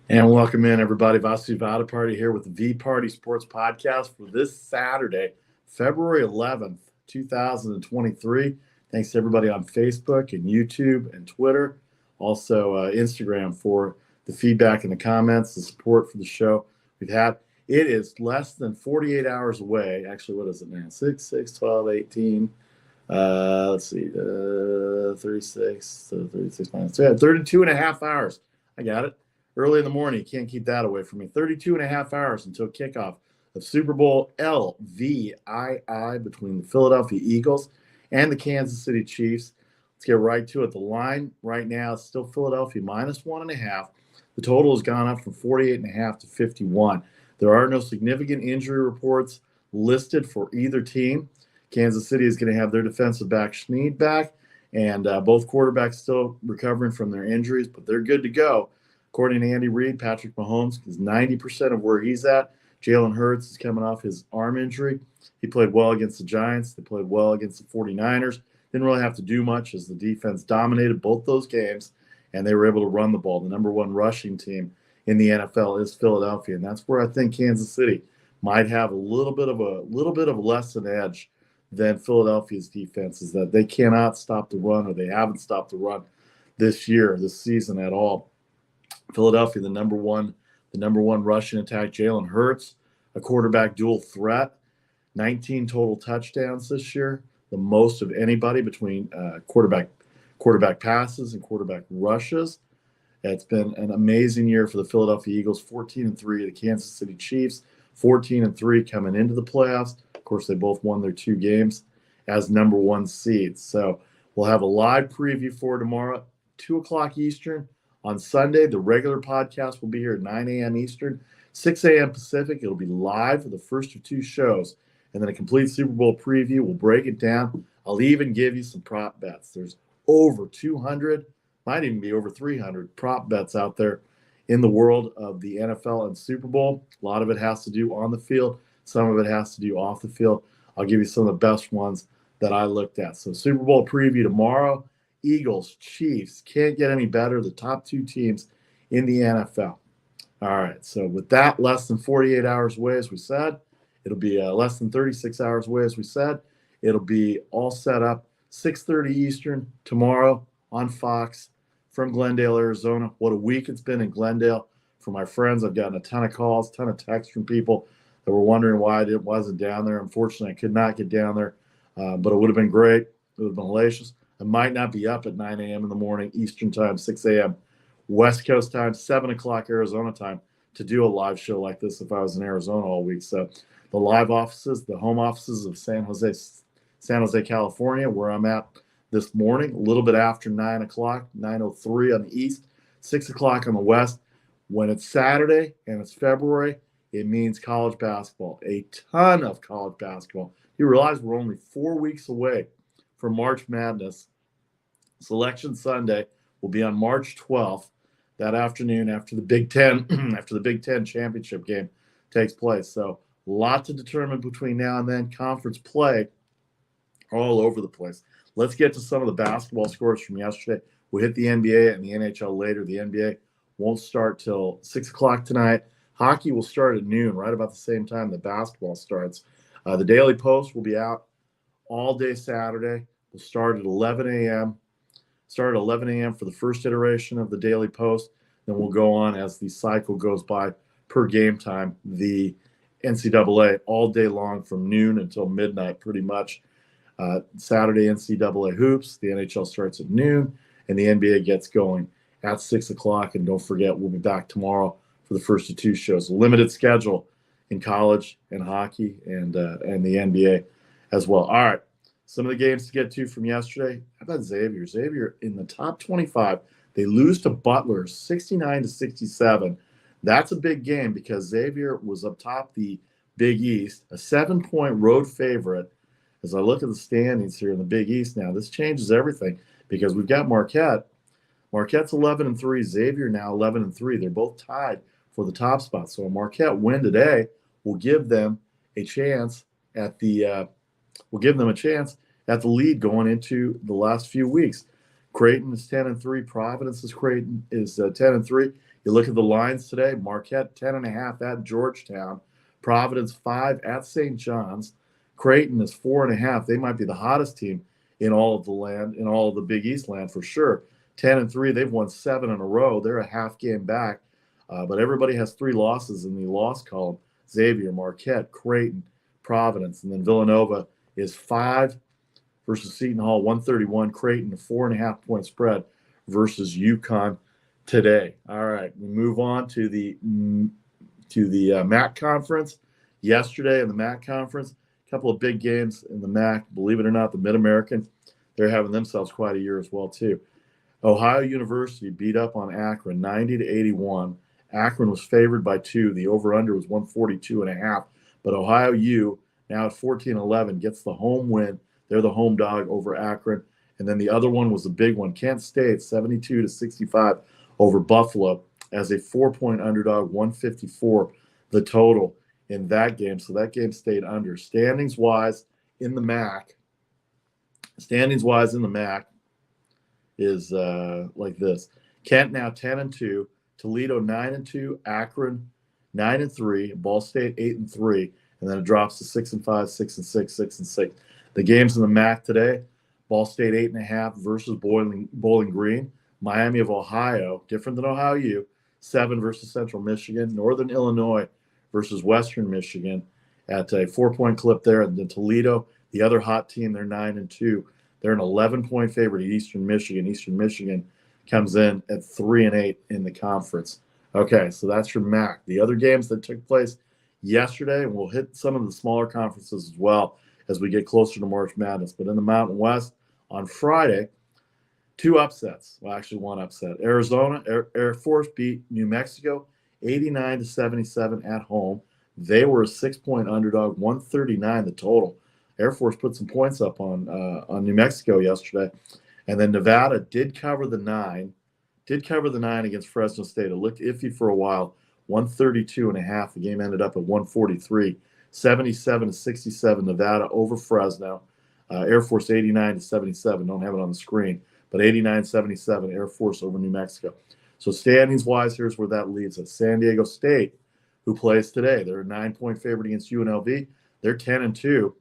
And welcome in, everybody. Vasu Vaddiparty here with the VPartySports Podcast for this Saturday, February 11th, 2023. Thanks to everybody on Facebook and YouTube and Twitter, also Instagram for the feedback and the comments, the support for the show we've had. It is less than 48 hours away. Actually, what is it now? 6, 6, 12, 18. Let's see, 36, 36 minus 32 and a half hours. I got it. Early in the morning, you can't keep that away from me. 32 and a half hours until kickoff of Super Bowl LVII between the Philadelphia Eagles and the Kansas City Chiefs. Let's get right to it. The line right now is still Philadelphia minus 1.5. The total has gone up from 48.5 to 51. There are no significant injury reports listed for either team. Kansas City is going to have their defensive back Schneid back, and both quarterbacks still recovering from their injuries, but they're good to go. According to Andy Reid, Patrick Mahomes is 90% of where he's at. Jalen Hurts is coming off his arm injury. He played well against the Giants. They played well against the 49ers. Didn't really have to do much as the defense dominated both those games, and they were able to run the ball. The number one rushing team in the NFL is Philadelphia, and that's where I think Kansas City might have a little bit of less an edge than Philadelphia's defense, is that they cannot stop the run, or they haven't stopped the run this season at all. Philadelphia, the number one rushing attack. Jalen Hurts, a quarterback dual threat, 19 total touchdowns this year, the most of anybody between quarterback passes and quarterback rushes. It's been an amazing year for the Philadelphia Eagles, 14-3. The Kansas City Chiefs, 14-3 coming into the playoffs. Of course, they both won their 2 games as number 1 seeds. So we'll have a live preview for tomorrow, 2 o'clock Eastern. On Sunday, the regular podcast will be here at 9 a.m. Eastern, 6 a.m. Pacific. It'll be live for the first of 2 shows, and then a complete Super Bowl preview. We'll break it down. I'll even give you some prop bets. There's over 200, might even be over 300 prop bets out there in the world of the NFL and Super Bowl. A lot of it has to do on the field. Some of it has to do off the field. I'll give you some of the best ones that I looked at. So Super Bowl preview tomorrow. Eagles, Chiefs, can't get any better. The top 2 teams in the NFL. All right, so with that, less than 48 hours away, as we said. It'll be less than 36 hours away, as we said. It'll be all set up 6:30 Eastern tomorrow on Fox from Glendale, Arizona. What a week it's been in Glendale. For my friends, I've gotten a ton of calls, ton of texts from people that were wondering why I wasn't down there. Unfortunately, I could not get down there, but it would have been great. It would have been hellacious. I might not be up at 9 a.m. in the morning, Eastern time, 6 a.m. West Coast time, 7 o'clock Arizona time to do a live show like this if I was in Arizona all week. So the live offices, the home offices of San Jose, California, where I'm at this morning, a little bit after 9 o'clock, 9:03 on the East, 6 o'clock on the West. When it's Saturday and it's February, it means college basketball, a ton of college basketball. You realize we're only 4 weeks away from March Madness. Selection Sunday will be on March 12th, that afternoon after the Big Ten championship game takes place. So a lot to determine between now and then. Conference play all over the place. Let's get to some of the basketball scores from yesterday. We'll hit the NBA and the NHL later. The NBA won't start till 6 o'clock tonight. Hockey will start at noon, right about the same time the basketball starts. The Daily Post will be out all day Saturday. We'll start at 11 a.m. Start at 11 a.m. for the first iteration of the Daily Post. Then we'll go on as the cycle goes by per game time. The NCAA all day long from noon until midnight, pretty much. Saturday NCAA hoops. The NHL starts at noon, and the NBA gets going at 6 o'clock. And don't forget, we'll be back tomorrow for the first of 2 shows. Limited schedule in college and hockey and the NBA as well. All right. Some of the games to get to from yesterday. How about Xavier? Xavier in the top 25. They lose to Butler 69-67. That's a big game because Xavier was up top the Big East, a 7-point road favorite. As I look at the standings here in the Big East now, this changes everything because we've got Marquette. Marquette's 11-3. Xavier now 11-3. They're both tied for the top spot. So a Marquette win today will give them a chance at the lead going into the last few weeks. Creighton is 10-3. Providence is 10-3. You look at the lines today, Marquette 10.5 at Georgetown, Providence 5 at St. John's, Creighton is 4.5. They might be the hottest team in all of the land, in all of the Big East land for sure. 10-3, they've won 7 in a row. They're a half game back, but everybody has 3 losses in the loss column. Xavier, Marquette, Creighton, Providence, and then Villanova is 5 versus Seton Hall, 131. Creighton, a 4.5-point spread versus UConn today. All right, we move on to the MAC conference. Yesterday in the MAC conference, a couple of big games in the MAC. Believe it or not, the Mid-American, they're having themselves quite a year as well too. Ohio University beat up on Akron 90-81. Akron was favored by 2. The over-under was 142.5. But Ohio U, now at 14-11, gets the home win. They're the home dog over Akron. And then the other one was the big one. Kent State, 72-65 over Buffalo as a 4-point underdog, 154 the total in that game. So that game stayed under. Standings-wise in the MAC is like this. Kent now 10-2, Toledo 9-2, Akron 9-3, Ball State 8-3, and then it drops to 6-5, 6-6, 6-6. The games in the MAC today: Ball State 8.5 versus Bowling Green. Miami of Ohio, different than Ohio U, 7 versus Central Michigan. Northern Illinois versus Western Michigan at a 4-point clip there. And then Toledo, the other hot team, they're 9-2. They're an 11-point favorite at Eastern Michigan. Eastern Michigan comes in at 3-8 in the conference. Okay, so that's your MAC. The other games that took place yesterday, and we'll hit some of the smaller conferences as well as we get closer to March Madness. But in the Mountain West on Friday, 2 upsets. Well, actually 1 upset. Arizona Air Force beat New Mexico 89-77 at home. They were a 6-point underdog, 139 the total. Air Force put some points up on New Mexico yesterday. And then Nevada did cover the 9 against Fresno State. It looked iffy for a while, 132.5. The game ended up at 143. 77-67 Nevada over Fresno. Air Force 89-77. Don't have it on the screen, but 89-77 Air Force over New Mexico. So standings-wise, here's where that leaves us. San Diego State, who plays today, they're a 9-point favorite against UNLV. They're 10-2.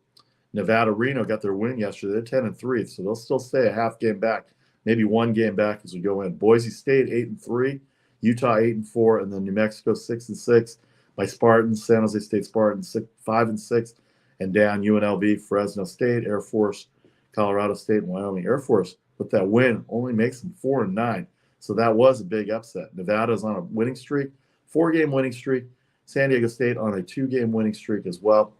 Nevada Reno got their win yesterday. They're 10-3, so they'll still stay a half game back, maybe 1 game back as we go in. Boise State 8-3, Utah 8-4, and then New Mexico 6-6 by Spartans. San Jose State Spartans 5-6, and down UNLV, Fresno State, Air Force, Colorado State, and Wyoming. Air Force with that win only makes them 4-9, so that was a big upset. Nevada's on a winning streak, 4-game winning streak. San Diego State on a 2-game winning streak as well.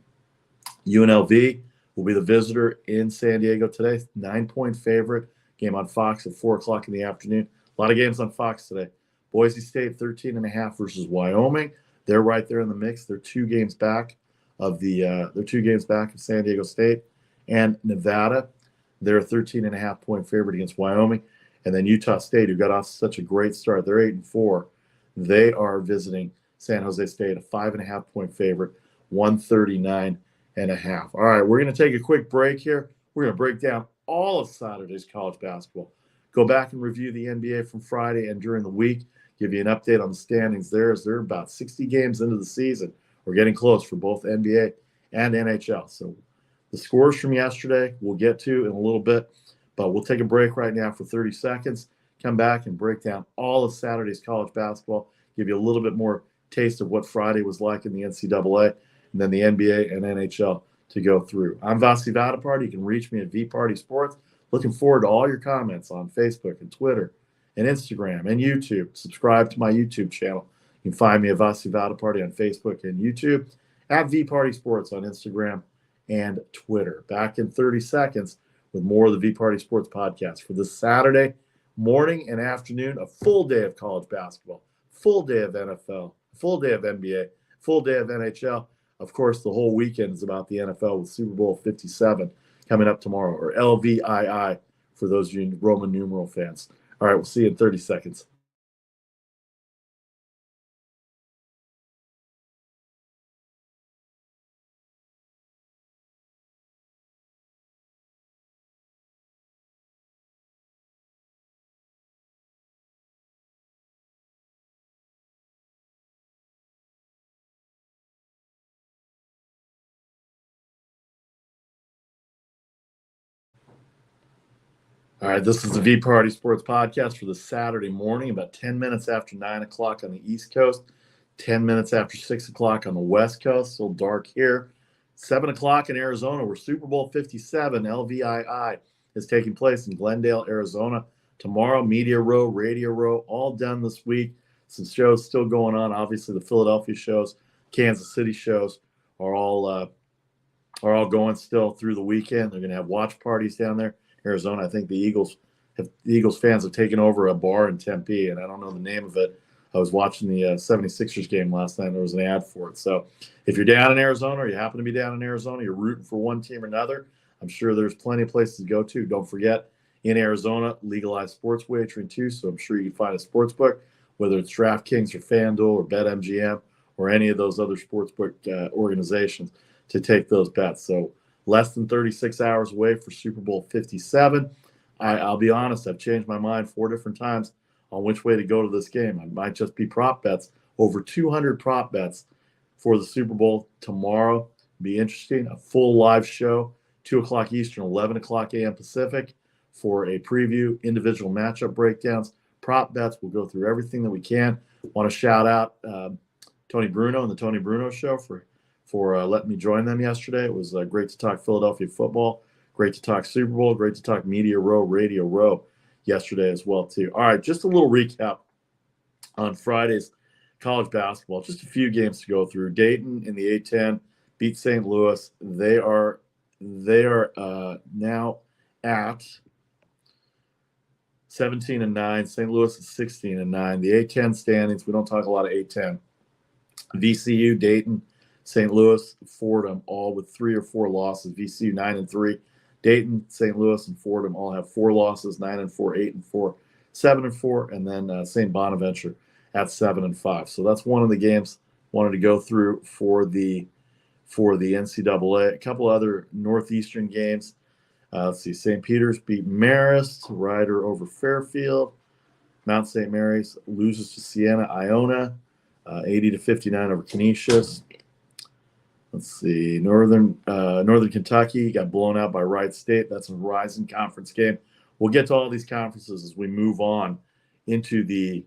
UNLV will be the visitor in San Diego today. 9-point favorite. Game on Fox at 4 o'clock in the afternoon. A lot of games on Fox today. Boise State 13.5 versus Wyoming. They're right there in the mix. They're 2 games back of San Diego State. And Nevada, they're a 13.5-point favorite against Wyoming. And then Utah State, who got off such a great start, they're 8-4. They are visiting San Jose State, a 5.5-point favorite, 139.5. All right, we're going to take a quick break here. We're going to break down all of Saturday's college basketball. Go back and review the NBA from Friday and during the week. Give you an update on the standings there, as they're about 60 games into the season. We're getting close for both NBA and NHL. So the scores from yesterday we'll get to in a little bit, but we'll take a break right now for 30 seconds, come back and break down all of Saturday's college basketball, give you a little bit more taste of what Friday was like in the NCAA, and then the NBA and NHL to go through. I'm Vasu Vaddiparty. You can reach me at VPartySports. Looking forward to all your comments on Facebook and Twitter and Instagram and YouTube. Subscribe to my YouTube channel. You can find me at Vasu Vaddiparty on Facebook and YouTube, at VPartySports on Instagram and Twitter. Back in 30 seconds with more of the VPartySports Podcast for this Saturday morning and afternoon, a full day of college basketball, full day of NFL, full day of NBA, full day of NHL. Of course, the whole weekend is about the NFL with Super Bowl 57 coming up tomorrow, or LVII for those of you Roman numeral fans. All right, we'll see you in 30 seconds. All right, this is the VPartySports Podcast for this Saturday morning, about 10 minutes after 9 o'clock on the East Coast, 10 minutes after 6 o'clock on the West Coast. Still dark here. 7 o'clock in Arizona, where Super Bowl 57, LVII, is taking place in Glendale, Arizona. Tomorrow, Media Row, Radio Row, all done this week. Some shows still going on. Obviously, the Philadelphia shows, Kansas City shows are all going still through the weekend. They're going to have watch parties down there. Arizona, I think the Eagles fans have taken over a bar in Tempe, and I don't know the name of it. I was watching the 76ers game last night, and there was an ad for it. So if you're down in Arizona or you happen to be down in Arizona, you're rooting for one team or another, I'm sure there's plenty of places to go to. Don't forget, in Arizona, legalized sports wagering too, so I'm sure you can find a sports book, whether it's DraftKings or FanDuel or BetMGM or any of those other sportsbook organizations to take those bets. So less than 36 hours away for Super Bowl 57. I'll be honest, I've changed my mind 4 different times on which way to go to this game. It might just be prop bets. Over 200 prop bets for the Super Bowl tomorrow. Be interesting. A full live show, 2 o'clock Eastern, 11 o'clock a.m. Pacific, for a preview, individual matchup breakdowns, prop bets. We'll go through everything that we can. Want to shout out Tony Bruno and the Tony Bruno Show for letting me join them yesterday. It was great to talk Philadelphia football, great to talk Super Bowl, great to talk Media Row, Radio Row yesterday as well, too. All right, just a little recap on Friday's college basketball. Just a few games to go through. Dayton in the A-10 beat St. Louis. They are now at 17-9. St. Louis is 16-9. The A-10 standings, we don't talk a lot of A-10. VCU, Dayton, St. Louis, Fordham, all with 3 or 4 losses. VCU 9-3. Dayton, St. Louis, and Fordham all have 4 losses: 9-4, 8-4, 7-4, and then St. Bonaventure at 7-5. So that's one of the games wanted to go through for the NCAA. A couple other Northeastern games. Let's see. St. Peter's beat Marist. Ryder over Fairfield. Mount St. Mary's loses to Siena Iona, 80-59 over Canisius. Let's see. Northern Kentucky got blown out by Wright State. That's a Horizon Conference game. We'll get to all these conferences as we move on into the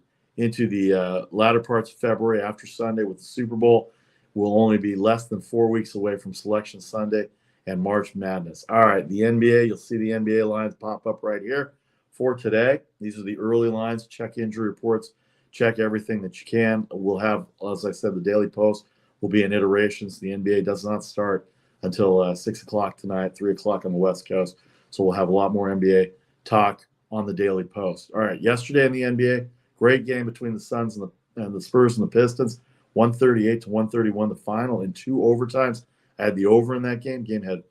latter parts of February after Sunday with the Super Bowl. We'll only be less than 4 weeks away from Selection Sunday and March Madness. All right, the NBA. You'll see the NBA lines pop up right here for today. These are the early lines. Check injury reports. Check everything that you can. We'll have, as I said, the Daily Post will be in iterations. The NBA does not start until 6 o'clock tonight, 3 o'clock on the West Coast. So we'll have a lot more NBA talk on the Daily Post. All right, yesterday in the NBA, great game between the Suns and the Spurs and the Pistons, 138-131 the final in 2 overtimes. I had the over in that game. Game had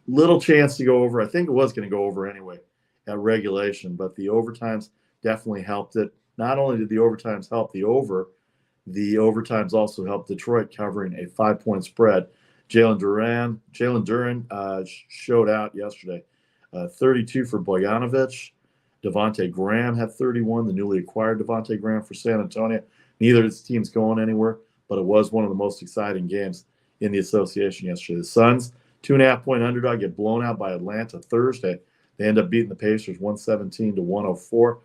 little chance to go over. I think it was going to go over anyway at regulation, but the overtimes definitely helped it. Not only did the overtimes help the over, the overtimes also helped Detroit covering a 5-point spread. Jalen Duren showed out yesterday. 32 for Bogdanovic. Devontae Graham had 31, the newly acquired Devontae Graham for San Antonio. Neither of his teams going anywhere, but it was one of the most exciting games in the association yesterday. The Suns, 2.5-point underdog, get blown out by Atlanta Thursday. They end up beating the Pacers 117-104.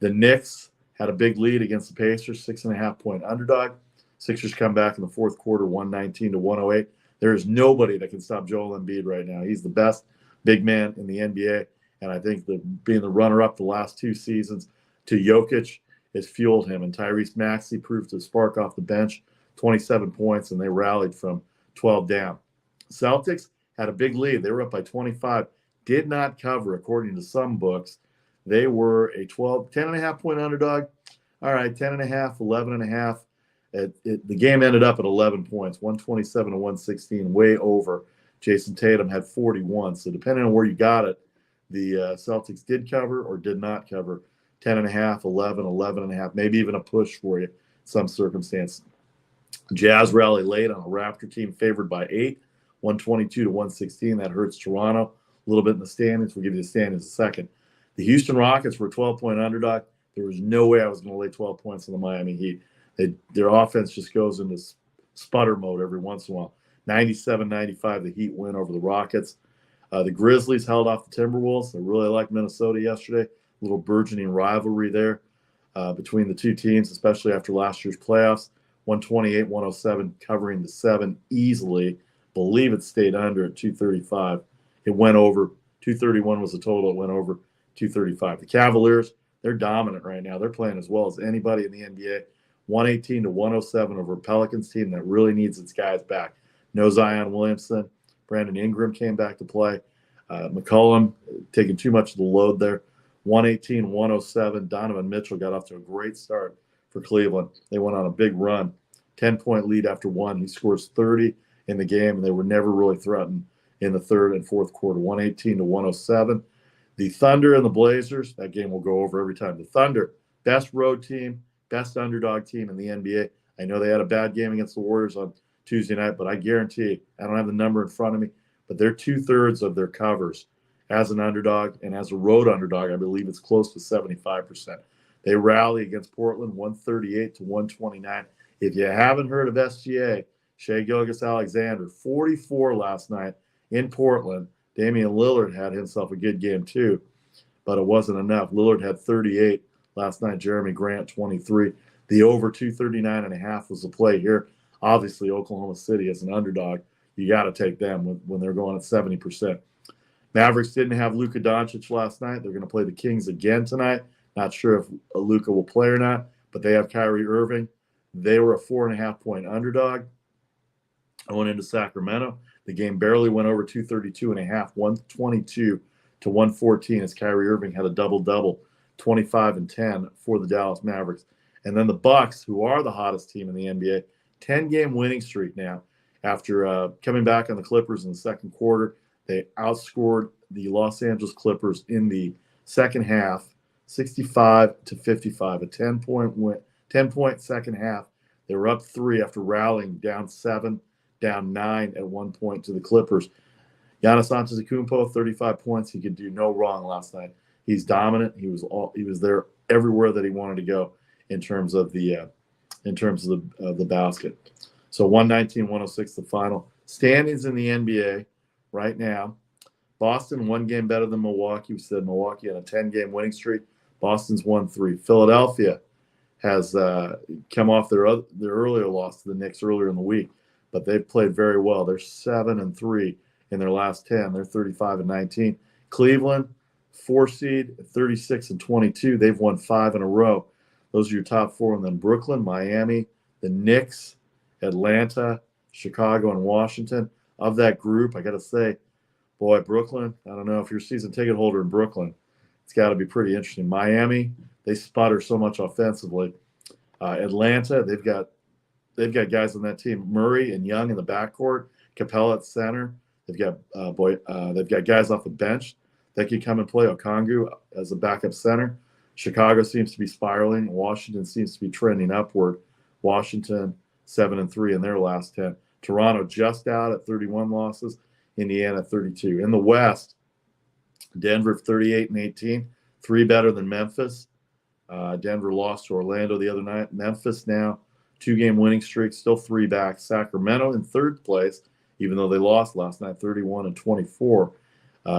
The Knicks had a big lead against the Pacers, 6.5-point underdog. Sixers come back in the fourth quarter, 119-108. There is nobody that can stop Joel Embiid right now. He's the best big man in the NBA, and I think being the runner-up the last 2 seasons to Jokic has fueled him. And Tyrese Maxey proved to spark off the bench, 27 points, and they rallied from 12 down. Celtics had a big lead. They were up by 25, did not cover, according to some books. They were a 10.5-point underdog. All right, 10.5, 11.5. The game ended up at 11 points, 127-116, way over. Jason Tatum had 41. So depending on where you got it, the Celtics did cover or did not cover. 10.5, 11, 11.5, maybe even a push for you in some circumstance. Jazz rally late on a Raptor team favored by 8, 122-116. That hurts Toronto a little bit in the standings. We'll give you the standings in a second. The Houston Rockets were a 12-point underdog. There was no way I was going to lay 12 points on the Miami Heat. Their offense just goes into sputter mode every once in a while. 97-95, the Heat win over the Rockets. The Grizzlies held off the Timberwolves. I really liked Minnesota yesterday. A little burgeoning rivalry there between the two teams, especially after last year's playoffs. 128-107, covering the 7 easily. Believe it stayed under at 235. It went over. 231 was the total. It went over 235. The Cavaliers, they're dominant right now. They're playing as well as anybody in the NBA. 118-107 over a Pelicans team that really needs its guys back. No Zion Williamson. Brandon Ingram came back to play. McCollum taking too much of the load there. 118-107. Donovan Mitchell got off to a great start for Cleveland. They went on a big run. 10-point lead after one. He scores 30 in the game, and they were never really threatened in the third and fourth quarter. 118-107. The Thunder and the Blazers, that game will go over every time. The Thunder, best road team, best underdog team in the NBA. I know they had a bad game against the Warriors on Tuesday night, but I guarantee, I don't have the number in front of me, but they're 2/3 of their covers as an underdog, and as a road underdog, I believe it's close to 75%. They rally against Portland 138-129. If you haven't heard of SGA, Shai Gilgeous-Alexander, 44 last night in Portland. Damian Lillard had himself a good game too, but it wasn't enough. Lillard had 38 last night. Jeremy Grant, 23. The over 239.5 was the play here. Obviously, Oklahoma City as an underdog, you got to take them when they're going at 70%. Mavericks didn't have Luka Doncic last night. They're going to play the Kings again tonight. Not sure if Luka will play or not, but they have Kyrie Irving. They were a 4.5-point underdog going into Sacramento. The game barely went over 232.5, 122-114 as Kyrie Irving had a double-double, 25 and 10 for the Dallas Mavericks. And then the Bucks, who are the hottest team in the NBA, 10-game winning streak now. After coming back on the Clippers in the second quarter, they outscored the Los Angeles Clippers in the second half, 65-55, a 10-point win, 10-point second half. They were up 3 after rallying down 7, down 9 at one point to the Clippers. Giannis Antetokounmpo, 35 points. He could do no wrong last night. He's dominant. He was there everywhere that he wanted to go in terms of the basket. So 119-106 the final. Standings in the NBA right now. Boston 1 game better than Milwaukee. We said Milwaukee on a 10-game winning streak. Boston's won 3. Philadelphia has come off their earlier loss to the Knicks earlier in the week, but they've played very well. They're 7-3 in their last 10. They're 35-19. Cleveland, 4 seed, 36-22. They've won 5 in a row. Those are your top 4. And then Brooklyn, Miami, the Knicks, Atlanta, Chicago, and Washington. Of that group, I got to say, boy, Brooklyn, I don't know if you're a season ticket holder in Brooklyn, it's got to be pretty interesting. Miami, they sputter so much offensively. Atlanta, they've got guys on that team, Murray and Young in the backcourt, Capella at center. They've got guys off the bench that can come and play. Okongwu as a backup center. Chicago seems to be spiraling. Washington seems to be trending upward. Washington 7-3 in their last 10. Toronto just out at 31 losses. Indiana 32. In the West, Denver 38-18, 3 better than Memphis. Denver lost to Orlando the other night. Memphis now 2-game winning streak, still 3 back. Sacramento in third place, even though they lost last night, 31-24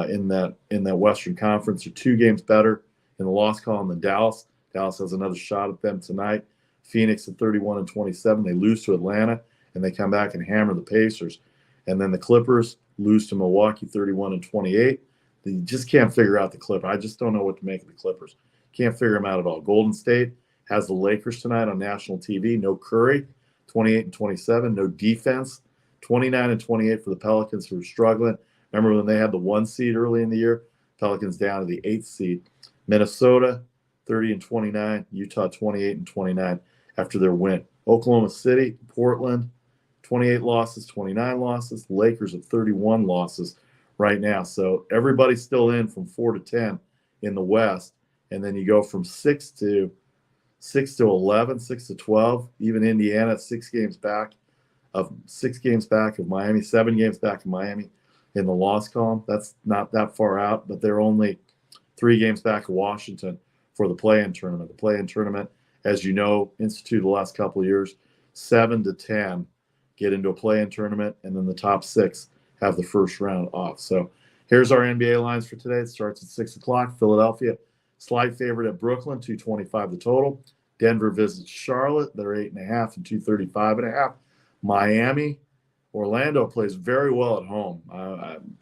in that Western Conference. They're 2 games better in the loss column than Dallas. Dallas has another shot at them tonight. Phoenix at 31-27. They lose to Atlanta, and they come back and hammer the Pacers. And then the Clippers lose to Milwaukee 31-28. You just can't figure out the Clippers. I just don't know what to make of the Clippers. Can't figure them out at all. Golden State has the Lakers tonight on national TV. No Curry, 28-27. No defense, 29-28 for the Pelicans, who are struggling. Remember when they had the 1 seed early in the year? Pelicans down to the 8th seed. Minnesota, 30-29. Utah, 28-29 after their win. Oklahoma City, Portland, 28 losses, 29 losses. Lakers at 31 losses right now. So everybody's still in from 4 to 10 in the West. And then you go from 6 to 11, 6 to 12. Even Indiana, 6 games back of Miami, 7 games back of Miami in the loss column. That's not that far out, but they're only 3 games back of Washington for the play-in tournament. The play-in tournament, as you know, instituted the last couple of years, 7 to 10 get into a play-in tournament, and then the top 6 have the first round off. So Here's our NBA lines for today. It starts at 6 o'clock. Philadelphia, slight favorite at Brooklyn, 225 the total. Denver visits Charlotte. They're 8.5 and 235.5. Miami, Orlando plays very well at home.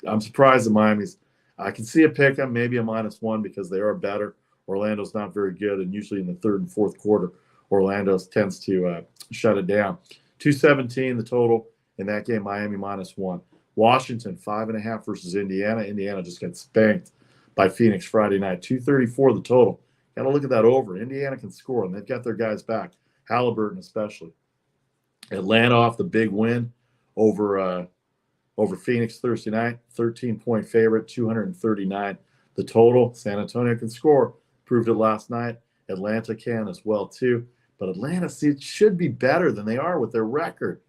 I'm surprised at Miami's. I can see a pick 'em, maybe a -1 because they are better. Orlando's not very good, and usually in the third and fourth quarter, Orlando tends to shut it down. 217 the total in that game. Miami -1. Washington 5.5 versus Indiana. Indiana just got spanked by Phoenix Friday night. 234 the total. Got to look at that over. Indiana can score, and they've got their guys back. Halliburton especially. Atlanta off the big win over Phoenix Thursday night. 13-point favorite. 239 the total. San Antonio can score. Proved it last night. Atlanta can as well too. But Atlanta should be better than they are with their record.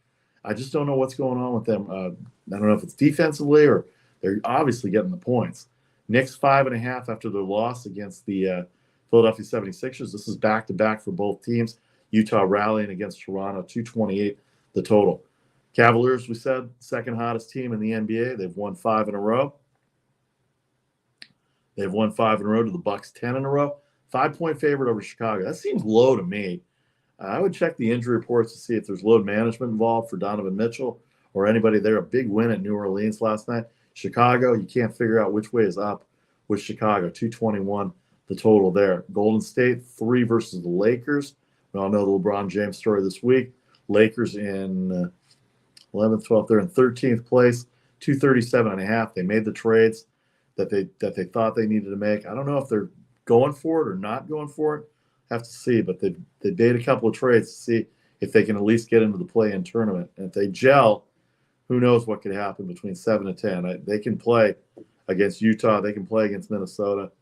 I just don't know what's going on with them. I don't know if it's defensively or they're obviously getting the points. Knicks 5.5 after their loss against the Philadelphia 76ers. This is back-to-back for both teams. Utah rallying against Toronto, 228 the total. Cavaliers, we said, second hottest team in the NBA. They've won 5 in a row. They've won 5 in a row to the Bucks, 10 in a row. 5-point favorite over Chicago. That seems low to me. I would check the injury reports to see if there's load management involved for Donovan Mitchell or anybody there. A big win at New Orleans last night. Chicago, you can't figure out which way is up with Chicago. 221 the total there. Golden State, 3 versus the Lakers. We all know the LeBron James story this week. Lakers in 11th, 12th. They're in 13th place. 237.5. They made the trades that they thought they needed to make. I don't know if they're going for it or not going for it. Have to see, but they made a couple of trades to see if they can at least get into the play-in tournament. And if they gel, who knows what could happen between 7 and 10. They can play against Utah. They can play against Minnesota.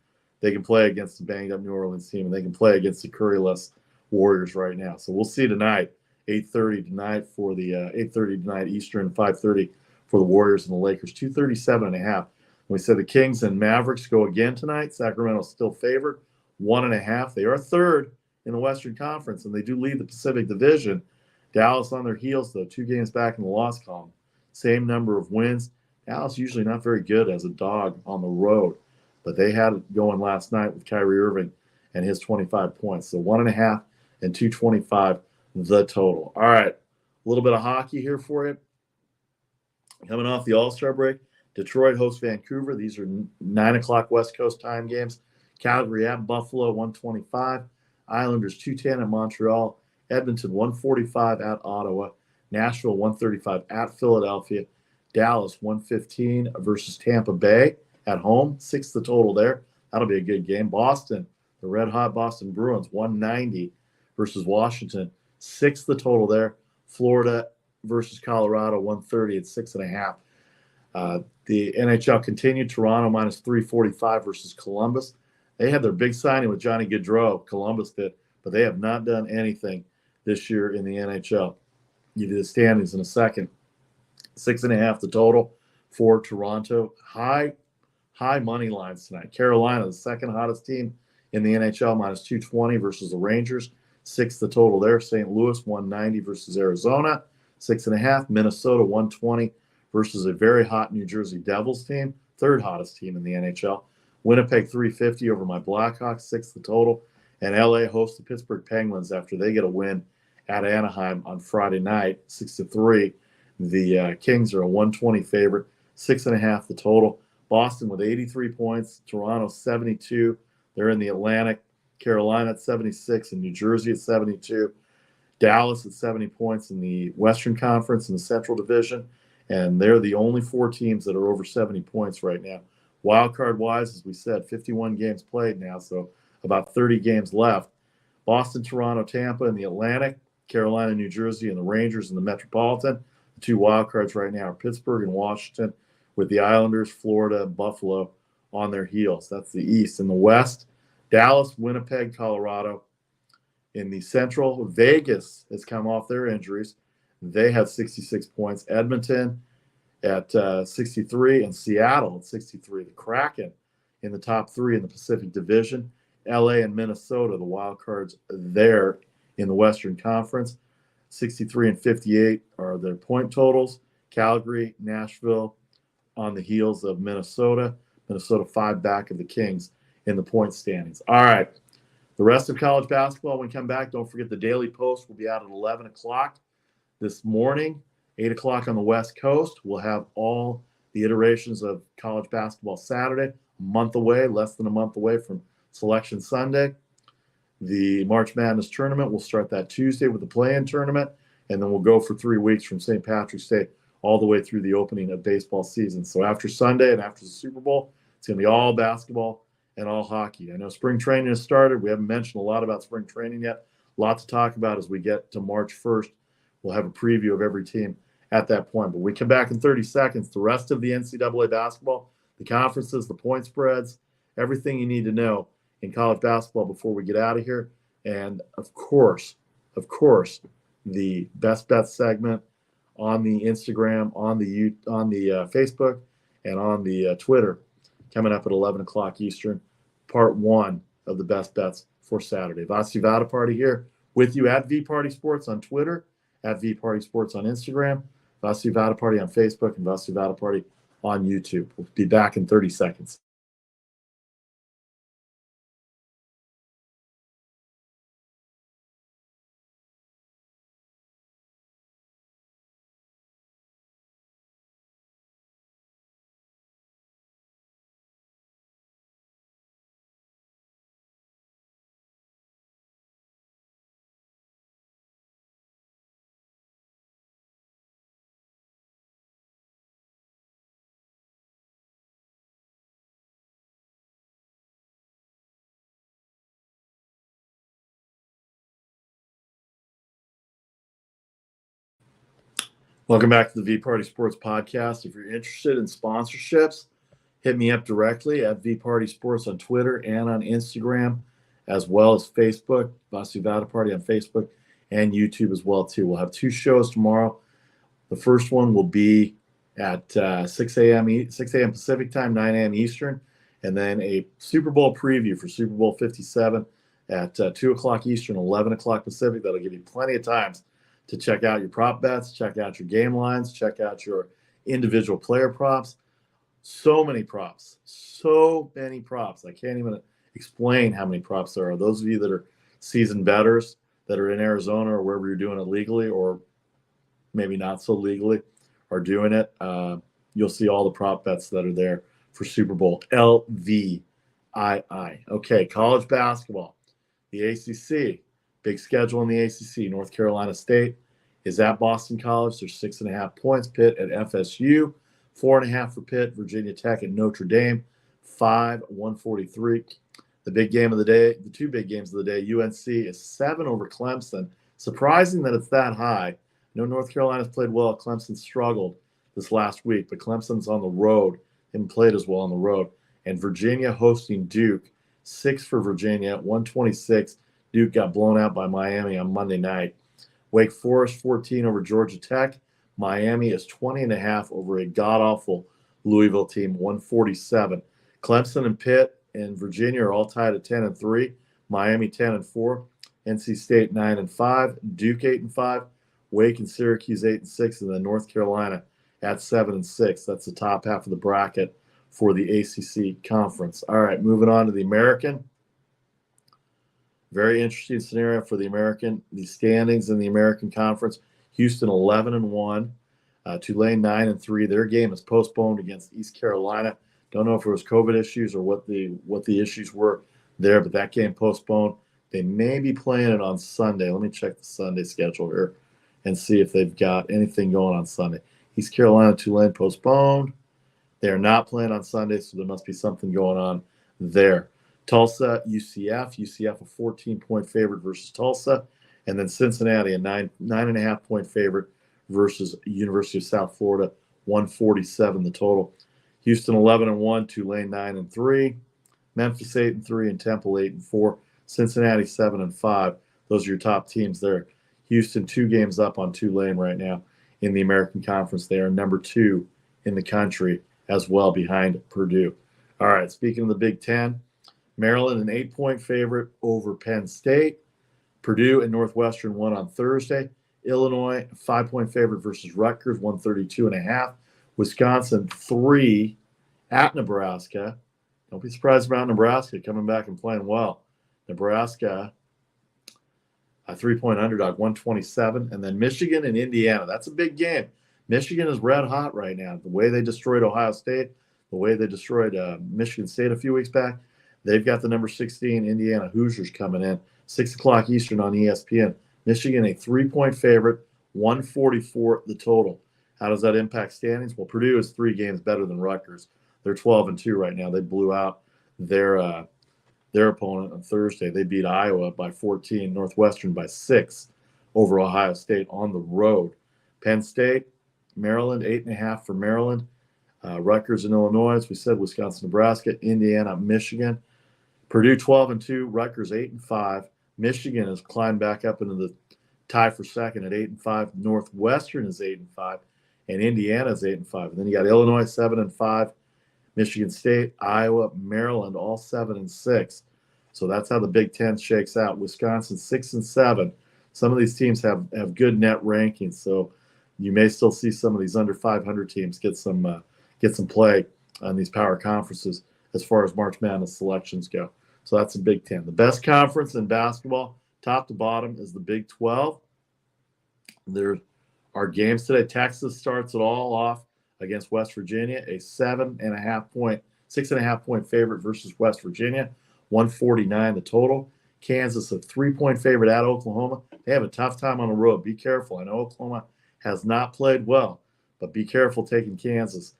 They can play against the banged-up New Orleans team, and they can play against the Curry-less Warriors right now. So we'll see tonight, 8:30 tonight for the 8:30 tonight Eastern, 5:30 for the Warriors and the Lakers. 237.5. We said the Kings and Mavericks go again tonight. Sacramento's still favored. 1.5. They are third in the Western Conference, and they do lead the Pacific Division. Dallas on their heels, though, 2 games back in the loss column. Same number of wins. Dallas usually not very good as a dog on the road, but they had it going last night with Kyrie Irving and his 25 points. So 1.5 and 225 the total. All right, a little bit of hockey here for you. Coming off the All-Star break, Detroit hosts Vancouver. These are 9 o'clock West Coast time games. Calgary at Buffalo, 125. Islanders, 210 at Montreal. Edmonton, 145 at Ottawa. Nashville, 135 at Philadelphia. Dallas, 115 versus Tampa Bay at home. 6 the total there. That'll be a good game. Boston, the red-hot Boston Bruins, 190 versus Washington. 6 the total there. Florida versus Colorado, 130 at 6.5. The NHL continued. Toronto -345 versus Columbus. They had their big signing with Johnny Gaudreau, Columbus did, but they have not done anything this year in the NHL. You do the standings in a second. 6.5 the total for Toronto. High money lines tonight. Carolina, the second hottest team in the NHL, -220 versus the Rangers. 6 the total there. St. Louis, 190 versus Arizona. 6.5. Minnesota, 120 versus a very hot New Jersey Devils team. Third hottest team in the NHL. Winnipeg 350 over my Blackhawks, 6 the total. And LA hosts the Pittsburgh Penguins after they get a win at Anaheim on Friday night, 6-3. The Kings are a 120 favorite, 6.5 the total. Boston with 83 points, Toronto 72. They're in the Atlantic. Carolina at 76 and New Jersey at 72. Dallas at 70 points in the Western Conference in the Central Division. And they're the only 4 teams that are over 70 points right now. Wild card wise, as we said, 51 games played now, so about 30 games left. Boston, Toronto, Tampa in the Atlantic, Carolina, New Jersey, and the Rangers in the Metropolitan. The 2 wild cards right now are Pittsburgh and Washington, with the Islanders, Florida, and Buffalo on their heels. That's the East. In the West, Dallas, Winnipeg, Colorado. In the Central, Vegas has come off their injuries. They have 66 points. Edmonton at 63 and Seattle at 63. The Kraken in the top 3 in the Pacific Division. LA and Minnesota, the wild cards there in the Western Conference. 63 and 58 are their point totals. Calgary, Nashville, on the heels of Minnesota. Minnesota 5 back of the Kings in the point standings. All right. The rest of college basketball, when we come back, don't forget the Daily Post will be out at 11 o'clock this morning, 8 o'clock on the West Coast. We'll have all the iterations of college basketball Saturday, a month away, less than a month away from Selection Sunday. The March Madness tournament, we'll start that Tuesday with the play-in tournament, and then we'll go for 3 weeks from St. Patrick's Day all the way through the opening of baseball season. So after Sunday and after the Super Bowl, it's going to be all basketball and all hockey. I know spring training has started. We haven't mentioned a lot about spring training yet. A lot to talk about as we get to March 1st. We'll have a preview of every team at that point. But we come back in 30 seconds. The rest of the NCAA basketball, the conferences, the point spreads, everything you need to know in college basketball before we get out of here. And, of course, the Best Bets segment on the Instagram, on the Facebook, and on the Twitter coming up at 11 o'clock Eastern, part 1 of the Best Bets for Saturday. Vasu Vaddiparty here with you at VPartySports on Twitter, at VPartySports on Instagram, Vasu Vaddiparty on Facebook, and Vasu Vaddiparty on YouTube. We'll be back in 30 seconds. Welcome back to the VParty Sports Podcast. If you're interested in sponsorships, hit me up directly at VParty Sports on Twitter and on Instagram, as well as Facebook, Vasu Vaddiparty on Facebook and YouTube as well, too. We'll have 2 shows tomorrow. The first one will be at 6 a.m. Pacific time, 9 a.m. Eastern, and then a Super Bowl preview for Super Bowl 57 at 2 o'clock Eastern, 11 o'clock Pacific. That'll give you plenty of times to check out your prop bets, check out your game lines, check out your individual player props. So many props. I can't even explain how many props there are. Those of you that are seasoned bettors that are in Arizona or wherever you're doing it legally or maybe not so legally are doing it, you'll see all the prop bets that are there for Super Bowl LVII. Okay, college basketball. The ACC. Big schedule in the ACC. North Carolina State is at Boston College. There's 6.5 points. Pitt at FSU. 4.5 for Pitt. Virginia Tech at Notre Dame. 143. The big game of the day, the 2 big games of the day, UNC is 7 over Clemson. Surprising that it's that high. I know North Carolina's played well. Clemson struggled this last week, but Clemson's on the road and played as well on the road. And Virginia hosting Duke. 6 for Virginia at 126. Duke got blown out by Miami on Monday night. Wake Forest 14 over Georgia Tech. Miami is 20.5 over a god-awful Louisville team, 147. Clemson and Pitt and Virginia are all tied at 10-3. Miami 10-4. NC State 9-5. Duke 8-5. Wake and Syracuse 8-6, and then North Carolina at 7-6. That's the top half of the bracket for the ACC conference. All right, moving on to the American. Very interesting scenario for the American. The standings in the American Conference: Houston 11-1, Tulane 9-3. Their game is postponed against East Carolina. Don't know if it was COVID issues or what the issues were there, but that game postponed. They may be playing it on Sunday. Let me check the Sunday schedule here and see if they've got anything going on Sunday. East Carolina, Tulane postponed. They are not playing on Sunday, so there must be something going on there. Tulsa, UCF a 14-point favorite versus Tulsa, and then Cincinnati a 9.5-point favorite versus University of South Florida, 147 the total. Houston 11-1, Tulane 9-3, Memphis 8-3, and Temple 8-4. Cincinnati 7-5. Those are your top teams there. Houston 2 games up on Tulane right now in the American Conference. They are number 2 in the country as well, behind Purdue. All right, speaking of the Big Ten, Maryland, an 8-point favorite over Penn State. Purdue and Northwestern won on Thursday. Illinois, a 5-point favorite versus Rutgers, 132.5. Wisconsin 3 at Nebraska. Don't be surprised about Nebraska coming back and playing well. Nebraska, a 3-point underdog, 127. And then Michigan and Indiana. That's a big game. Michigan is red hot right now. The way they destroyed Ohio State, the way they destroyed Michigan State a few weeks back, they've got the number 16 Indiana Hoosiers coming in. 6 o'clock Eastern on ESPN. Michigan, a 3-point favorite, 144 the total. How does that impact standings? Well, Purdue is 3 games better than Rutgers. They're 12-2 right now. They blew out their opponent on Thursday. They beat Iowa by 14, Northwestern by 6 over Ohio State on the road. Penn State, Maryland, 8.5 for Maryland. Rutgers and Illinois, as we said, Wisconsin, Nebraska, Indiana, Michigan. Purdue 12-2, Rutgers 8-5. Michigan has climbed back up into the tie for second at 8-5. Northwestern is 8-5, and Indiana is 8-5. And then you got Illinois 7-5, Michigan State, Iowa, Maryland, all 7-6. So that's how the Big Ten shakes out. Wisconsin 6-7. Some of these teams have good net rankings, so you may still see some of these under 500 teams get some play on these power conferences as far as March Madness selections go. So that's the Big Ten. The best conference in basketball, top to bottom, is the Big 12. There are games today. Texas starts it all off against West Virginia, a 6.5 point favorite versus West Virginia, 149 the total. Kansas, a 3-point favorite at Oklahoma. They have a tough time on the road. Be careful. I know Oklahoma has not played well, but be careful taking Kansas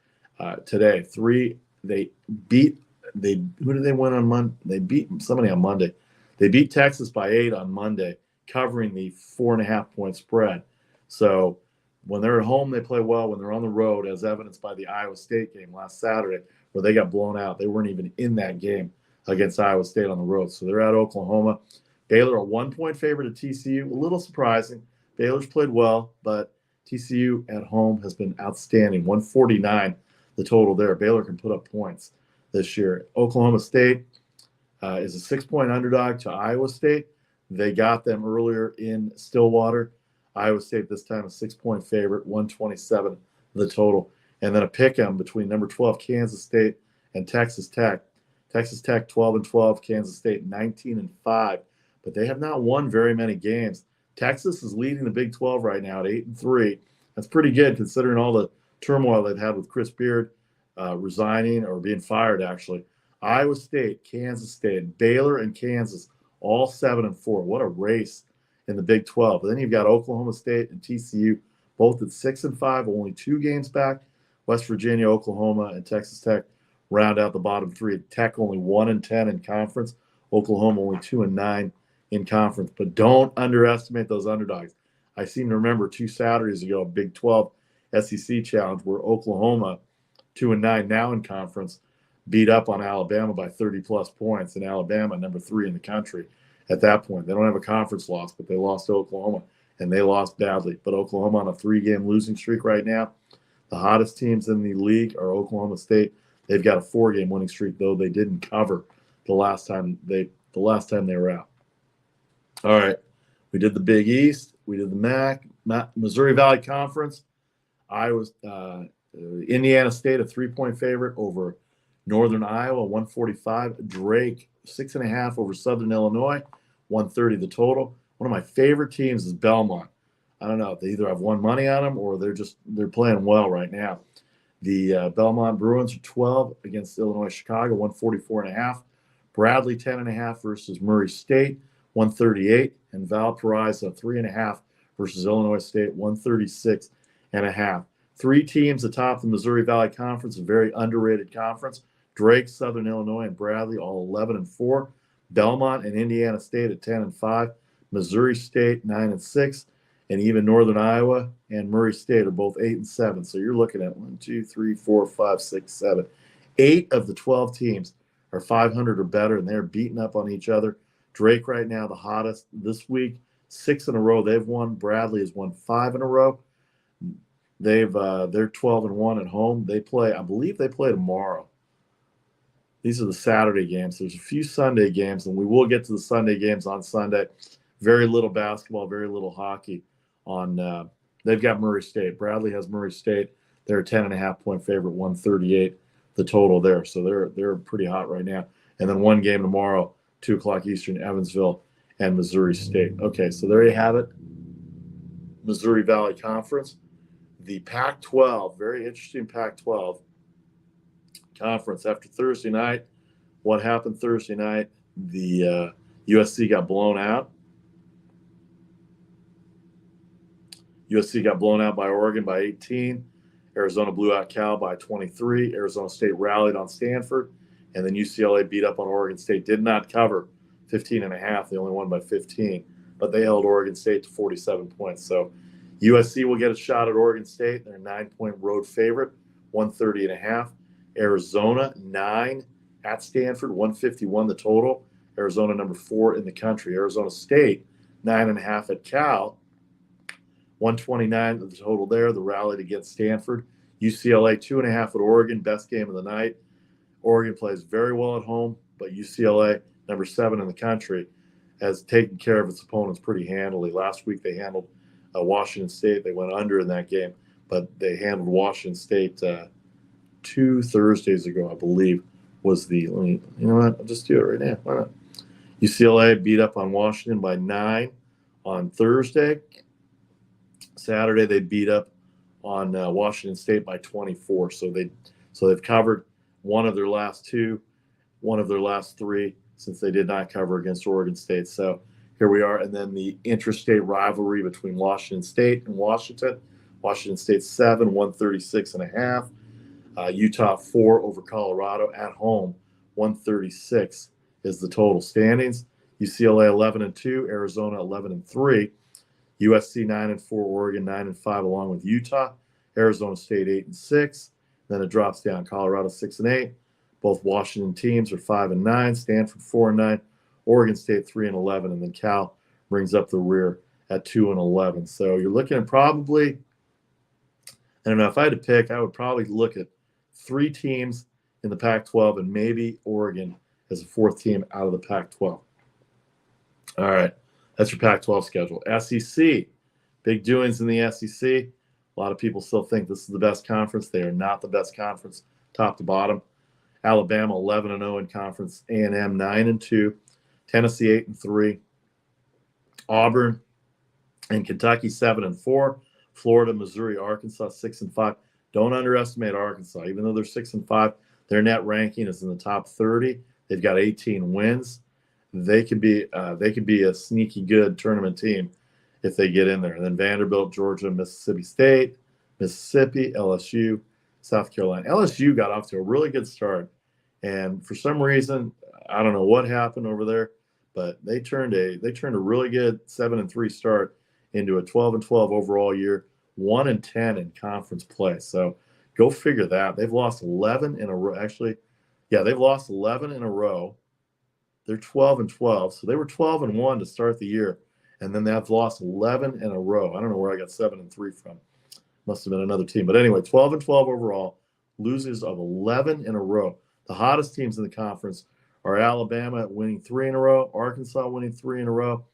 today. Who did they win on Monday? They beat somebody on Monday. They beat Texas by 8 on Monday, covering the 4.5-point spread. So when they're at home, they play well. When they're on the road, as evidenced by the Iowa State game last Saturday, where they got blown out. They weren't even in that game against Iowa State on the road. So they're at Oklahoma. Baylor, a 1-point favorite at TCU. A little surprising. Baylor's played well, but TCU at home has been outstanding. 149 the total there. Baylor can put up points this year. Oklahoma State is a 6-point underdog to Iowa State. They got them earlier in Stillwater. Iowa State this time a 6-point favorite, 127 the total. And then a pick 'em between number 12 Kansas State and Texas Tech. Texas Tech 12-12, Kansas State 19-5, but they have not won very many games. Texas is leading the Big 12 right now at 8-3. That's pretty good considering all the turmoil they've had with Chris Beard resigning or being fired, actually. Iowa State, Kansas State, Baylor, and Kansas, all 7-4. What a race in the Big 12. But then you've got Oklahoma State and TCU, both at 6-5, only 2 games back. West Virginia, Oklahoma, and Texas Tech round out the bottom 3. Tech only 1-10 in conference. Oklahoma only 2-9 in conference. But don't underestimate those underdogs. I seem to remember 2 Saturdays ago, a Big 12 SEC challenge where Oklahoma, 2-9 now in conference, beat up on Alabama by 30-plus points. And Alabama, number 3 in the country at that point. They don't have a conference loss, but they lost to Oklahoma, and they lost badly. But Oklahoma on a 3-game losing streak right now. The hottest teams in the league are Oklahoma State. They've got a 4-game winning streak, though they didn't cover the last time they were out. All right, we did the Big East. We did the MAC, Missouri Valley Conference. Indiana State, a 3-point favorite over Northern Iowa, 145. Drake, 6.5 over Southern Illinois, 130 the total. One of my favorite teams is Belmont. I don't know. They either have won money on them or they're playing well right now. The Belmont Bruins are 12 against Illinois Chicago, 144.5. Bradley 10.5 versus Murray State, 138. And Valparaiso 3.5 versus Illinois State, 136.5. 3 teams atop the Missouri Valley Conference, a very underrated conference. Drake, Southern Illinois, and Bradley all 11-4. Belmont and Indiana State at 10-5. Missouri State 9-6. And even Northern Iowa and Murray State are both 8-7. So you're looking at 1, 2, 3, 4, 5, 6, 7. 8 of the 12 teams are 500 or better, and they're beating up on each other. Drake right now, the hottest this week, 6 in a row. They've won. Bradley has won 5 in a row. They're 12-1 at home. I believe they play tomorrow. These are the Saturday games. There's a few Sunday games, and we will get to the Sunday games on Sunday. Very little basketball, very little hockey. They've got Murray State. Bradley has Murray State. They're a 10.5-point favorite, 138 the total there. So they're pretty hot right now. And then one game tomorrow, 2 o'clock Eastern, Evansville and Missouri State. Okay, so there you have it. Missouri Valley Conference. The Pac-12, very interesting Pac-12 conference. After Thursday night, what happened Thursday night? The USC got blown out. USC got blown out by Oregon by 18. Arizona blew out Cal by 23. Arizona State rallied on Stanford. And then UCLA beat up on Oregon State. Did not cover 15.5. They only won by 15. But they held Oregon State to 47 points. So USC will get a shot at Oregon State. They're a 9-point road favorite, 130.5. Arizona, 9 at Stanford, 151 the total. Arizona, number 4 in the country. Arizona State, 9.5 at Cal. 129 the total there. The rallied against Stanford. UCLA 2.5 at Oregon. Best game of the night. Oregon plays very well at home, but UCLA, number 7 in the country, has taken care of its opponents pretty handily. Last week they handled Washington State. They went under in that game, but they handled Washington State 2 Thursdays ago, I believe, was the. You know what? I'll just do it right now. Why not? UCLA beat up on Washington by 9 on Thursday. Saturday they beat up on Washington State by 24. So they've covered one of their last 2, one of their last 3 since they did not cover against Oregon State. So here we are. And then the interstate rivalry between Washington State and Washington. Washington State 7, 136.5. Utah 4 over Colorado at home, 136 is the total standings. UCLA 11-2, Arizona 11-3. USC 9-4, Oregon 9-5, along with Utah. Arizona State 8-6. Then it drops down. Colorado 6-8. Both Washington teams are 5-9. Stanford 4-9. Oregon State 3-11, and then Cal brings up the rear at 2-11. So you're looking at probably, I don't know, if I had to pick, I would probably look at 3 teams in the Pac-12 and maybe Oregon as a 4th team out of the Pac-12. All right. That's your Pac-12 schedule. SEC, big doings in the SEC. A lot of people still think this is the best conference. They are not the best conference, top to bottom. Alabama 11-0 in conference. A&M 9-2. Tennessee 8-3. Auburn and Kentucky 7-4. Florida, Missouri, Arkansas 6-5. Don't underestimate Arkansas. Even though they're 6-5, their net ranking is in the top 30. They've got 18 wins. They could be a sneaky good tournament team if they get in there. And then Vanderbilt, Georgia, Mississippi State, Mississippi, LSU, South Carolina. LSU got off to a really good start, and for some reason, I don't know what happened over there, but they turned a really good 7-3 start into a 12-12 overall year, 1-10 in conference play. So go figure that. They've lost 11 in a row. Actually, yeah, they've lost 11 in a row. They're 12-12. So they were 12-1 to start the year, and then they've lost 11 in a row. I don't know where I got 7-3 from. Must have been another team. But anyway, 12-12 overall, losers of 11 in a row. The hottest teams in the conference are Alabama winning 3 in a row, Arkansas winning 3 in a row.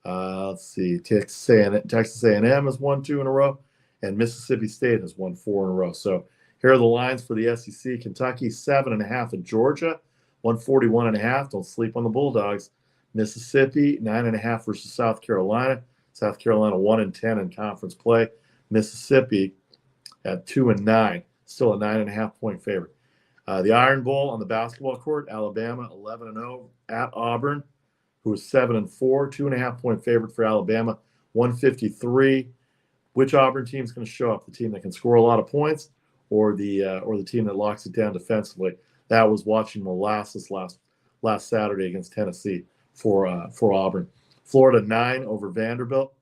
Let's see, Texas A&M has won 2 in a row, and Mississippi State has won 4 in a row. So here are the lines for the SEC. Kentucky 7.5 at Georgia, 141.5. Don't sleep on the Bulldogs. Mississippi 9.5 versus South Carolina. South Carolina 1-10 in conference play. Mississippi at 2-9, still a 9.5-point favorite. The Iron Bowl on the basketball court, Alabama 11-0 at Auburn, who is 7-4, 2.5-point favorite for Alabama, 153. Which Auburn team is going to show up? The team that can score a lot of points, or the team that locks it down defensively? That was watching molasses last Saturday against Tennessee for Auburn. Florida 9 over Vanderbilt.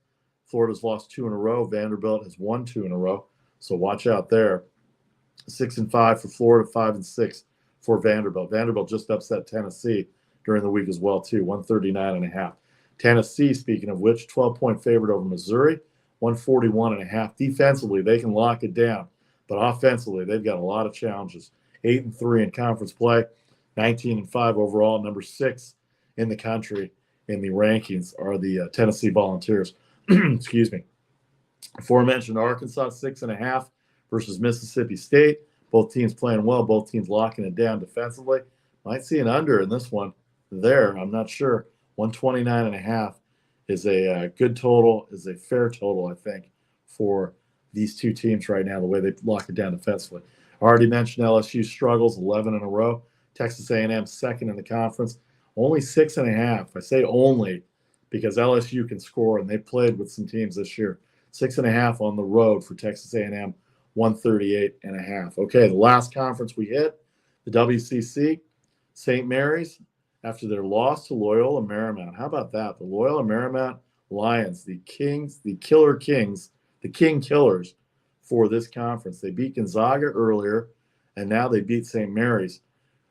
Florida's lost 2 in a row. Vanderbilt has won 2 in a row. So watch out there. 6-5 for Florida, 5-6 for Vanderbilt. Vanderbilt just upset Tennessee during the week as well, too, 139.5. Tennessee, speaking of which, 12-point favorite over Missouri, 141.5. Defensively, they can lock it down. But offensively, they've got a lot of challenges. 8-3 in conference play, 19-5 overall. Number 6 in the country in the rankings are the Tennessee Volunteers. Excuse me. Aforementioned Arkansas 6.5 versus Mississippi State. Both teams playing well, both teams locking it down defensively. Might see an under in this one there. I'm not sure. 129.5 is a good total, is a fair total, I think, for these two teams right now, the way they lock it down defensively. I already mentioned LSU struggles 11 in a row. Texas A&M second in the conference, only 6.5. I say only because LSU can score, and they played with some teams this year. 6.5 on the road for Texas A&M, 138.5. Okay, the last conference we hit, the WCC, St. Mary's, after their loss to Loyola Marymount. How about that? The Loyola Marymount Lions, the Kings, the Killer Kings, the King Killers for this conference. They beat Gonzaga earlier, and now they beat St. Mary's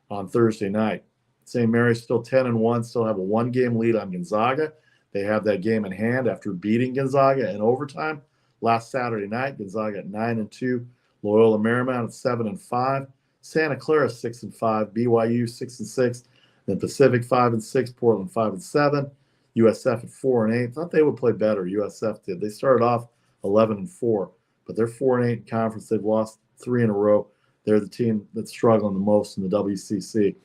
on Thursday night. St. Mary's still 10-1, still have a one-game lead on Gonzaga. They have that game in hand after beating Gonzaga in overtime last Saturday night. Gonzaga at 9-2, Loyola Marymount at 7-5, Santa Clara 6-5, BYU 6-6, then Pacific 5-6, Portland 5-7, USF at 4-8. Thought they would play better. USF did. They started off 11-4, but they're 4-8 in conference. They've lost 3 in a row. They're the team that's struggling the most in the WCC.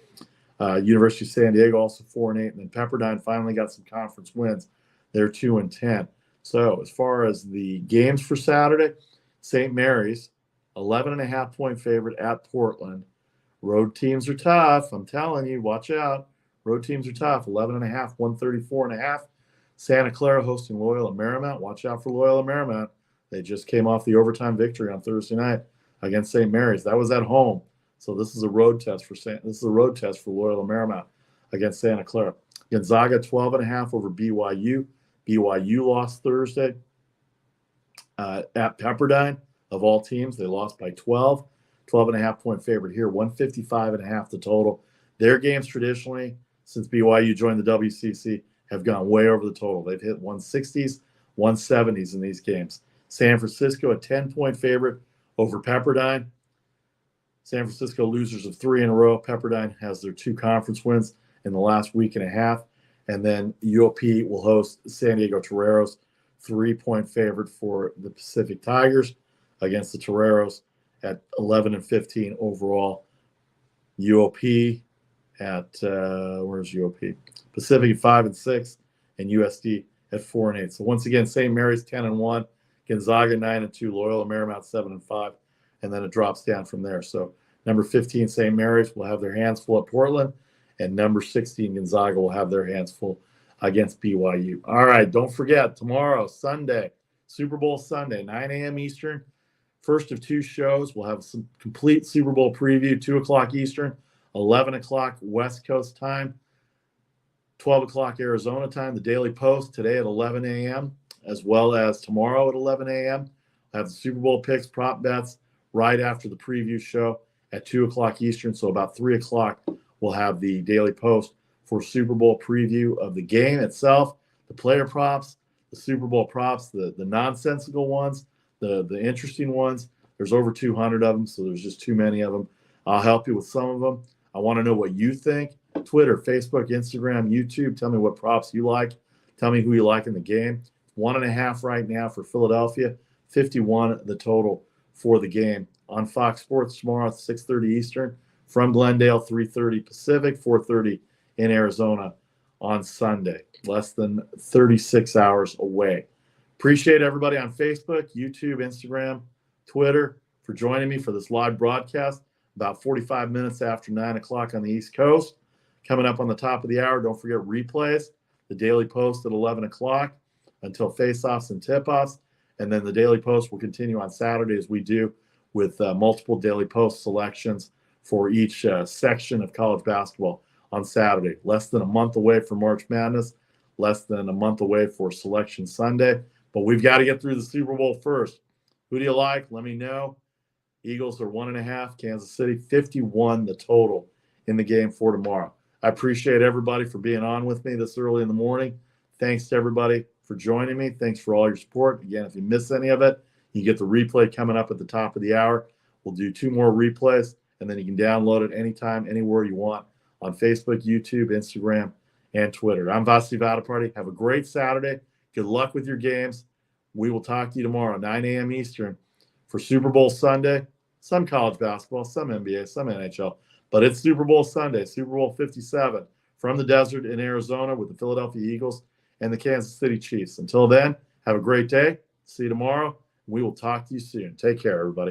University of San Diego also 4-8, and then Pepperdine finally got some conference wins. They're 2-10. So as far as the games for Saturday, St. Mary's 11.5-point favorite at Portland. Road teams are tough. I'm telling you, watch out. Road teams are tough. 11.5, 134.5. Santa Clara hosting Loyola Marymount. Watch out for Loyola Marymount. They just came off the overtime victory on Thursday night against St. Mary's. That was at home. So this is a road test for Loyola Marymount against Santa Clara. Gonzaga 12.5 over BYU. BYU lost Thursday at Pepperdine. Of all teams, they lost by 12. 12.5-point favorite here. 155.5 the total. Their games traditionally, since BYU joined the WCC, have gone way over the total. They've hit 160s, 170s in these games. San Francisco, a 10-point favorite over Pepperdine. San Francisco losers of 3 in a row. Pepperdine has their 2 conference wins in the last week and a half. And then UOP will host San Diego Toreros, 3-point favorite for the Pacific Tigers against the Toreros at 11-15 overall. UOP at, where's UOP? Pacific at 5-6 and USD at 4-8. So once again, St. Mary's 10-1, Gonzaga 9-2, Loyola Marymount 7-5. And then it drops down from there. So number 15, St. Mary's, will have their hands full at Portland. And number 16, Gonzaga, will have their hands full against BYU. All right, don't forget, tomorrow, Sunday, Super Bowl Sunday, 9 a.m. Eastern. First of 2 shows. We'll have some complete Super Bowl preview, 2 o'clock Eastern, 11 o'clock West Coast time, 12 o'clock Arizona time. The Daily Post today at 11 a.m., as well as tomorrow at 11 a.m. Have the Super Bowl picks, prop bets, right after the preview show at 2 o'clock Eastern. So about 3 o'clock, we'll have the Daily Post for Super Bowl preview of the game itself, the player props, the Super Bowl props, the nonsensical ones, the interesting ones. There's over 200 of them, so there's just too many of them. I'll help you with some of them. I want to know what you think. Twitter, Facebook, Instagram, YouTube. Tell me what props you like. Tell me who you like in the game. 1.5 right now for Philadelphia. 51 the total for the game on Fox Sports tomorrow at 6:30 Eastern from Glendale, 3:30 Pacific, 4:30 in Arizona on Sunday. Less than 36 hours away. Appreciate everybody on Facebook, YouTube, Instagram, Twitter for joining me for this live broadcast about 45 minutes after 9 o'clock on the East Coast. Coming up on the top of the hour, don't forget replays, the Daily Post at 11 o'clock until face-offs and tip-offs. And then the Daily Post will continue on Saturday as we do with multiple Daily Post selections for each section of college basketball on Saturday. Less than a month away from March Madness, less than a month away for Selection Sunday. But we've got to get through the Super Bowl first. Who do you like? Let me know. Eagles are 1.5. Kansas City, 51 the total in the game for tomorrow. I appreciate everybody for being on with me this early in the morning. Thanks to everybody for joining me. Thanks for all your support. Again, if you miss any of it, you get the replay coming up at the top of the hour. We'll do 2 more replays, and then you can download it anytime, anywhere you want on Facebook, YouTube, Instagram, and Twitter. I'm Vasu Vaddiparty. Have a great Saturday. Good luck with your games. We will talk to you tomorrow, 9 a.m. Eastern, for for Super Bowl Sunday. Some college basketball, some NBA, some NHL. But it's Super Bowl Sunday, Super Bowl 57, from the desert in Arizona with the Philadelphia Eagles and the Kansas City Chiefs. Until then, have a great day. See you tomorrow. We will talk to you soon. Take care, everybody.